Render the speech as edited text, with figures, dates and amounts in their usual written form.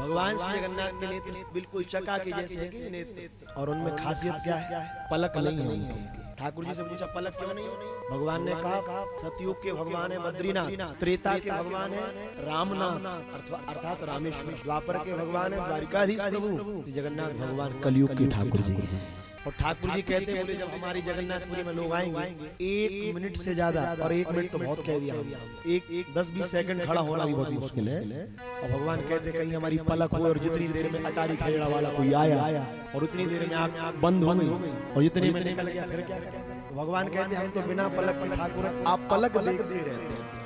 भगवान श्री जगन्नाथ के नेत्र बिल्कुल चका के जैसे है कि नेत्र, और उनमें खासियत क्या है? पलक नहीं है उनकी। ठाकुर जी से पूछा पलक क्यों नहीं? भगवान ने कहा सतयुग के भगवान है बद्रीनाथ, त्रेता के भगवान है रामनाथ अर्थात रामेश्वर, द्वापर के भगवान है द्वारिकाधीश प्रभु, जगन्नाथ भगवान कलयुग के ठाकुर जी। और ठाकुर जी कहते बोले जब हमारी जगन्नाथपुरी में लोग आएंगे 1 मिनट से ज्यादा, और 1 मिनट तो बहुत कह दिया, एक 10-20 सेकंड खड़ा होना भी बहुत मुश्किल है। और भगवान कहते कहीं हमारी पलक हो और जितनी देर में अटारी खेड़ा वाला कोई आया और उतनी देर में आँख बंद हो गई और जितनी में निकल गया, फिर क्या करेंगे? भगवान कहते हम तो बिना पलक के ठाकुर, आप पलक देखते रहते हैं।